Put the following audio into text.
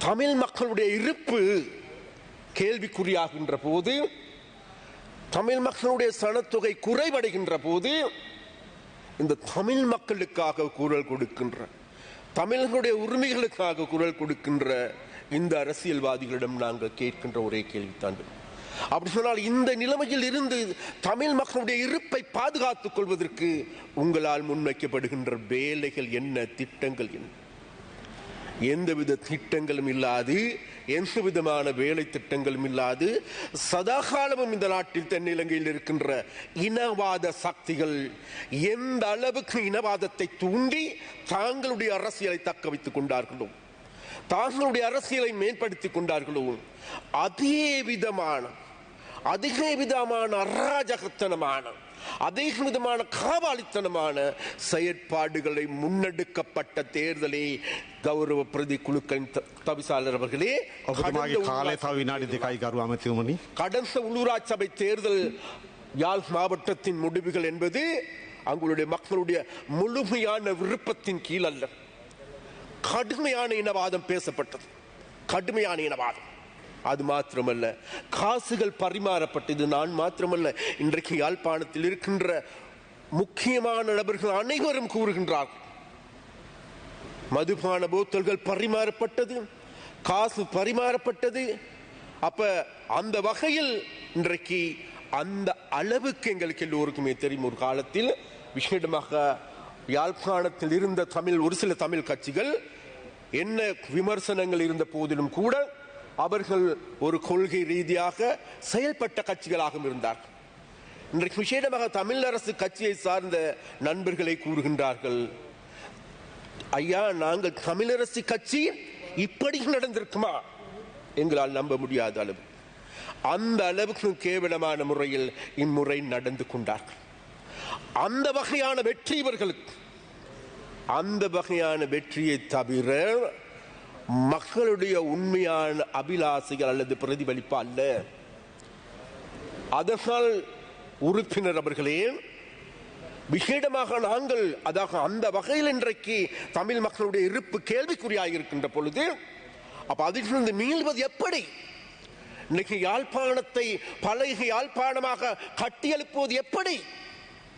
தமிழ் மக்களுடைய இருப்பு கேள்விக்குறியாகின்ற போது, தமிழ் மக்களுடைய சனத்தொகை குறைவடைகின்ற போது, இந்த தமிழ் மக்களுக்காக குரல் கொடுக்கின்ற, தமிழர்களுடைய உரிமைகளுக்காக குரல் கொடுக்கின்ற இந்த அரசியல்வாதிகளிடம் நாங்கள் கேட்கின்ற ஒரே கேள்வித்தான். அப்படி சொன்னால் இந்த நிலைமையில் இருந்து தமிழ் மக்களுடைய இருப்பை பாதுகாத்துக் கொள்வதற்கு உங்களால் முன்வைக்கப்படுகின்ற வேலைகள் என்ன, திட்டங்கள் என்ன? எந்தவித திட்டங்களும் இல்லாது, எந்த விதமான வேலை திட்டங்களும் இல்லாது, சதாகாலமும் இந்த நாட்டில் தென்னிலங்கையில் இருக்கின்ற இனவாத சக்திகள் எந்த அளவுக்கு இனவாதத்தை தூண்டி தாங்களுடைய அரசியலை தக்க வைத்துக் கொண்டார்களோ, தாங்களுடைய அரசியலை மேம்படுத்திக் கொண்டார்களோ, அதே விதமான அராஜகத்தனமான, அதே விதமான காவாலித்தனமான செயற்பாடுகளை முன்னெடுக்கப்பட்ட தேர்தலை கௌரவ பிரதி குழுக்களின் தவிசாளர் அவர்களே, கடந்த உள்ளூராட்சி சபை தேர்தல் யாழ் மாவட்டத்தின் முடிவுகள் என்பது அங்களுடைய மக்களுடைய முழுமையான விருப்பத்தின் கீழ் அல்ல. கடுமையான இனவாதம் பேசப்பட்டது, கடுமையான இனவாதம். அது மாத்திரமல்ல, காசுகள் பரிமாறப்பட்டது. நான் மாத்திரமல்ல, இன்றைக்கு யாழ்ப்பாணத்தில் இருக்கின்ற முக்கியமான நபர்கள் அனைவரும் கூறுகின்றார்கள், மதுபான போத்தல்கள் பரிமாறப்பட்டது, காசு பரிமாறப்பட்டது. அப்ப அந்த வகையில் இன்றைக்கு அந்த அளவுக்கு எங்களுக்கு எல்லோருக்குமே தெரியும். ஒரு காலத்தில் விசேடமாக யாழ்ப்பாணத்தில் இருந்த ஒரு சில தமிழ் கட்சிகள் என்ன விமர்சனங்கள் இருந்த போதிலும் கூட அவர்கள் ஒரு கொள்கை ரீதியாக செயல்பட்ட கட்சிகளாக இருந்தார்கள். இன்றைக்கு விசேடமாக தமிழரசு கட்சியை சார்ந்த நண்பர்களை கூறுகின்றார்கள், ஐயா, நாங்கள் தமிழரசு கட்சி இப்படி நடந்திருக்குமா? எங்களால் நம்ப முடியாத அளவு, அந்த அளவுக்கு கேவலமான முறையில் இம்முறை நடந்து கொண்டார்கள். அந்த வகையான வெற்றி இவர்களுக்கு, அந்த வகையான வெற்றியை தவிர மக்களுடைய உண்மையான அபிலாசைகள் அல்லது பிரதிபலிப்பு அல்ல. அதனால் உறுப்பினர் அவர்களே, விசேடமாக நாங்கள் அந்த வகையில் இன்றைக்கு தமிழ் மக்களுடைய இருப்பு கேள்விக்குறியாக இருக்கின்ற பொழுது, அப்ப அதிலிருந்து மீள்வது எப்படி? இன்னைக்கு யாழ்ப்பாணத்தை பழைய யாழ்ப்பாணமாக கட்டியெழுப்புவது எப்படி?